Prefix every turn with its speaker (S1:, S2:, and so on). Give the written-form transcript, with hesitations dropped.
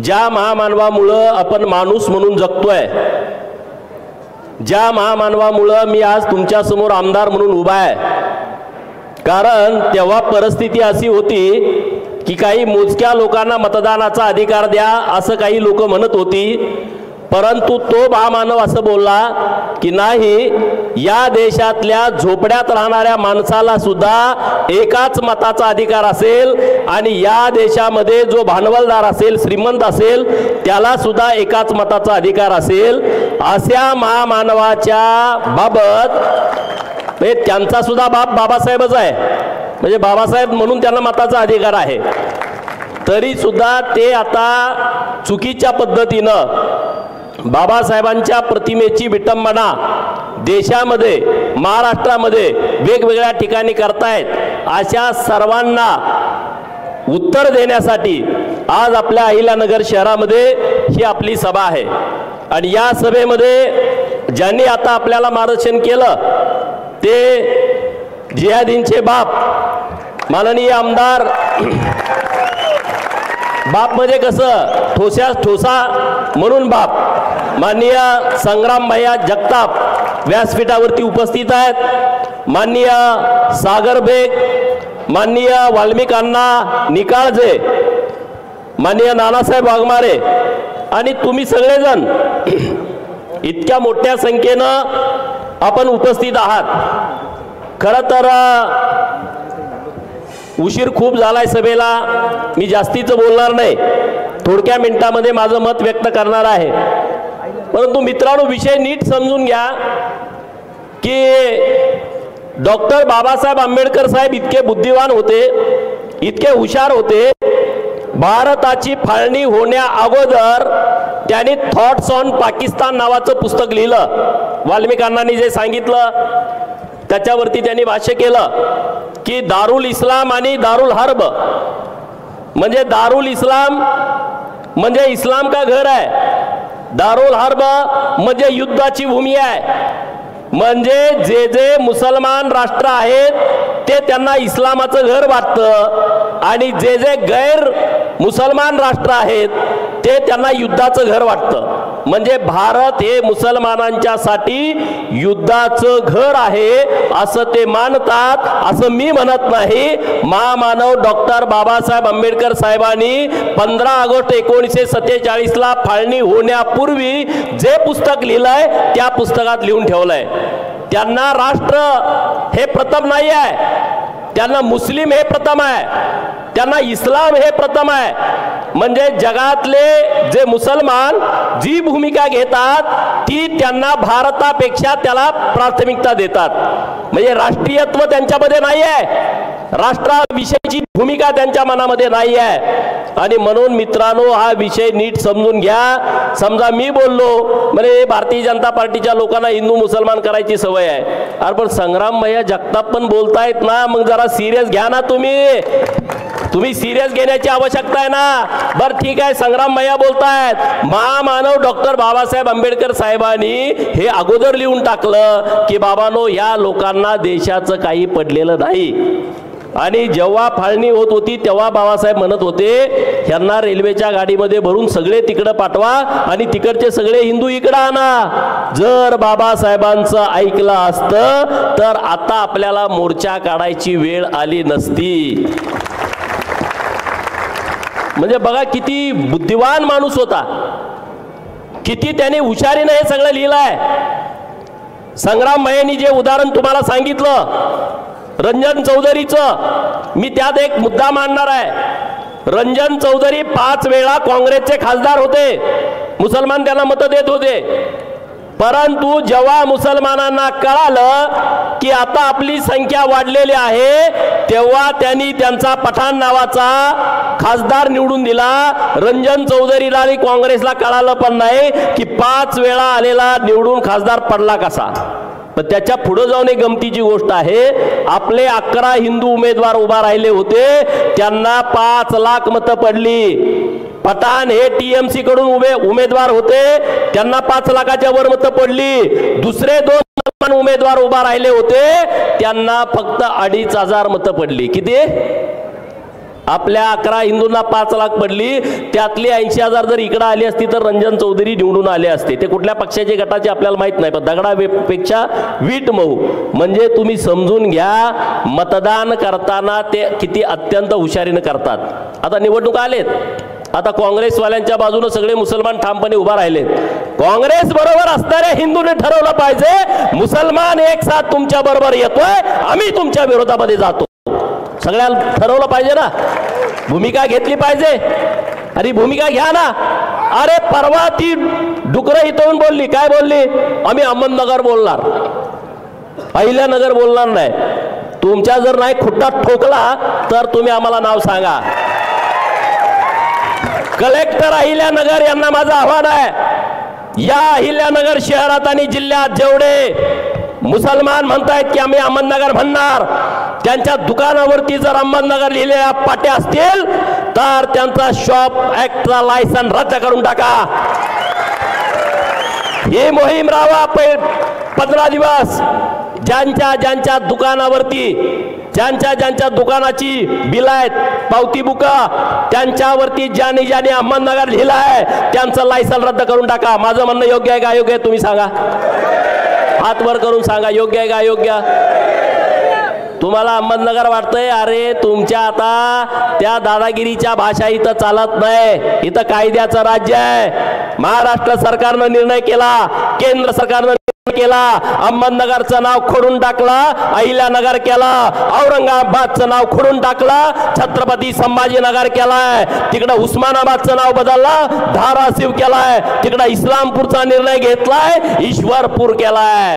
S1: ज्या महामानवामुळे आपण माणूस म्हणून जगतोय, ज्या महामानवामुळे मी आज तुमच्या समोर आमदार म्हणून उभा आहे, कारण तेव्हा परिस्थिती अशी होती की काही मोजक्या लोकांना मतदानाचा अधिकार द्या असं काही लोक म्हणत होती, परंतु तो महामानव असं बोलला की नाही, या देशातल्या झोपड्यात राहणाऱ्या माणसाला सुद्धा एकाच मताचा अधिकार असेल आणि या देशामध्ये जो भांडवलदार असेल, श्रीमंत असेल, त्याला सुद्धा एकाच मताचा अधिकार असेल. अशा महामानवाच्या बाबत त्यांचा सुद्धा बाप बाबासाहेबच आहे, म्हणजे बाबासाहेब म्हणून त्यांना मताचा अधिकार आहे, तरी सुद्धा ते आता चुकीच्या पद्धतीनं बाबासाहेबांच्या प्रतिमेची विटंबना देशामध्ये, महाराष्ट्रामध्ये वेगवेगळ्या ठिकाणी करतायत. अशा सर्वांना उत्तर देण्यासाठी आज आपल्या अहिल्यानगर शहरामध्ये ही आपली सभा आहे. आणि या सभेमध्ये ज्यांनी आता आपल्याला मार्गदर्शन केलं ते जिहादींचे बाप माननीय आमदार, बाप म्हणजे कसं ठोस्यास ठोसा म्हणून बाप, माननीय संग्राम भैया जगताप व्यासपीठावरती उपस्थित आहेत, माननीय सागर बेग, माननीय वाल्मिक अण्णा निकाळजे, माननीय नानासाहेब वाघमारे आणि तुम्ही सगळेजण इतक्या मोठ्या संख्येनं आपण उपस्थित आहात. खरं तर उशीर खूप झालाय सभेला, मी जास्तीचं बोलणार नाही, थोडक्या मिनिटामध्ये माझं मत व्यक्त करणार आहे. परंतु मित्रांनो, विषय नीट समजून घ्या की डॉक्टर बाबासाहेब आंबेडकर साहेब इतके बुद्धिवान होते, इतके हुशार होते, भारताची फाळणी होण्या अगोदर त्यांनी थॉट्स ऑन पाकिस्तान नावाचं पुस्तक लिहिलं. वाल्मिक अण्णांनी जे सांगितलं त्याच्यावरती त्यांनी भाष्य केलं की दारुल इस्लाम आणि दारुल हर्ब, म्हणजे दारुल इस्लाम म्हणजे इस्लाम का घर आहे, दारुल हर्ब म्हणजे युद्धाची भूमी आहे, म्हणजे जे जे मुसलमान राष्ट्र आहेत ते त्यांना इस्लामाचं घर वाटतं आणि जे जे गैर मुसलमान राष्ट्र आहेत ते त्यांना युद्धाचं घर वाटतं. म्हणजे भारत हे मुसलमानांच्यासाठी युद्धाचं घर आहे असं ते मानतात, असं मी म्हणत नाही. महामानव डॉक्टर बाबासाहेब आंबेडकर साहेबांनी 15 ऑगस्ट 1947 ला फाळणी होण्यापूर्वी जे पुस्तक लिहिलंय त्या पुस्तकात लिहून ठेवलंय. त्यांना राष्ट्र हे प्रथम नाही आहे, त्यांना मुस्लिम हे प्रथम आहे, त्यांना इस्लाम हे प्रथम आहे. म्हणजे जगातले जे मुसलमान जी भूमिका घेतात ती त्यांना भारतापेक्षा त्याला प्राथमिकता देतात. म्हणजे राष्ट्रीयत्व त्यांच्यामध्ये नाही आहे, राष्ट्राविषयीची भूमिका त्यांच्या मनामध्ये नाही आहे. आणि म्हणून मित्रांनो, हा विषय नीट समजून घ्या. समजा मी बोललो म्हणजे भारतीय जनता पार्टीच्या लोकांना हिंदू मुसलमान करायची सवय आहे, अरे पण संग्राम भैया जगताप पण बोलतायत ना, मग जरा सिरियस घ्या ना, तुम्ही सिरियस घेण्याची आवश्यकता आहे ना. बरं ठीक आहे, संग्राम भैया बोलतायत, महामानव डॉक्टर बाबासाहेब आंबेडकर साहेबांनी हे अगोदर लिहून टाकलं की बाबांनो, या लोकांना देशाचं काही पडलेलं नाही. आणि जेव्हा फाळणी होत होती तेव्हा बाबासाहेब म्हणत होते ह्यांना रेल्वेच्या गाडीमध्ये भरून सगळे तिकडं पाठवा आणि तिकडचे सगळे हिंदू इकडं आणा. जर बाबासाहेबांचं ऐकलं असतं तर आता आपल्याला मोर्चा काढायची वेळ आली नसती. म्हणजे बघा किती बुद्धिवान माणूस होता, किती त्याने हुशारीने हे सगळं लिहिलंय. संग्राम भैयांनी जे उदाहरण तुम्हाला सांगितलं रंजन चौधरीचं, मी त्यात एक मुद्दा मांडणार आहे. रंजन चौधरी 5 वेळा काँग्रेसचे खासदार होते, मुसलमान त्यांना मतं देत होते. परंतु जेव्हा मुसलमानांना कळालं की आता आपली संख्या वाढलेली आहे तेव्हा त्यांनी त्यांचा पठाण नावाचा खासदार निवडून दिला. रंजन चौधरीला आणि काँग्रेसला कळालं पण नाही की 5 वेळा आलेला निवडून खासदार पडला कसा. पण त्याच्या पुढे जाऊन एक गमतीची गोष्ट आहे, आपले 11 हिंदू उमेदवार उभा राहिले होते, त्यांना 5 लाख मतं पडली. पठाण हे टीएमसी कडून उमेदवार होते, त्यांना 5 लाखाच्या वर मतं पडली. दुसरे 2 मुसलमान उमेदवार उभा राहिले होते, त्यांना फक्त 2500 मतं पडली. किती? आपल्या 11 हिंदूंना 5 लाख पडली, त्यातली 80,000 जर इकडे आली असती तर रंजन चौधरी निवडून आले असते. ते कुठल्या पक्षाचे गटाचे आपल्याला माहित नाही, पण दगडापेक्षा वीट मऊ. म्हणजे तुम्ही समजून घ्या मतदान करताना ते किती अत्यंत हुशारीने करतात. आता निवडणूक आलेत, आता काँग्रेसवाल्यांच्या बाजूने सगळे मुसलमान ठामपणे उभा राहिलेत. काँग्रेस बरोबर असणाऱ्या हिंदूंनी ठरवलं पाहिजे मुसलमान एक साथ तुमच्या बरोबर येतोय, आम्ही तुमच्या विरोधामध्ये जातो. सगळ्यांना ठरवलं पाहिजे ना, भूमिका घेतली पाहिजे. अरे भूमिका घ्या ना. अरे परवा ती डुकरं इथून बोलली, काय बोलली? आम्ही अहमदनगर बोलणार, अहिल्यानगर बोलणार नाही. तुमच्या जर नाही खुट्टा ठोकला तर तुम्ही आम्हाला नाव सांगा. कलेक्टर अहिल्यानगर यांना माझं आव्हान आहे, या अहिल्यानगर शहरात आणि जिल्ह्यात जेवढे मुसलमान म्हणतायत की आम्ही अहमदनगर म्हणणार, त्यांच्या दुकानावरती जर अहमदनगर लिहिलेल्या पाट्या असतील तर त्यांचा शॉप ऍक्टचा लायसन रद्द करून टाका. ही मोहीम राहा 15 दिवस. ज्यांच्या दुकानावरती ज्यांच्या दुकानाची बिल आहेत, पावती बुका, त्यांच्यावरती ज्याने अहमदनगर लिहिलं आहे त्यांचं लायसन रद्द करून टाका. माझं म्हणणं योग्य आहे का अयोग्य आहे तुम्ही सांगा, हात वर करून सांगा. योग्य आहे का अयोग्य? तुम्हाला अहमदनगर वाटतंय? अरे तुमच्या आता त्या दादागिरीच्या भाषा इथं चालत नाही. इथं कायद्याचं राज्य आहे. महाराष्ट्र सरकारनं निर्णय केला, केंद्र सरकारनं केला, अहमदनगरचं नाव खोडून टाकलं, अहिल्यानगर केलं, औरंगाबादचं नाव खोडून टाकलं, छत्रपती संभाजीनगर केलाय, तिकडे उस्मानाबादचं नाव बदललं, धाराशिव केलाय, तिकडे इस्लामपूरचा निर्णय घेतलाय, ईश्वरपूर केलाय.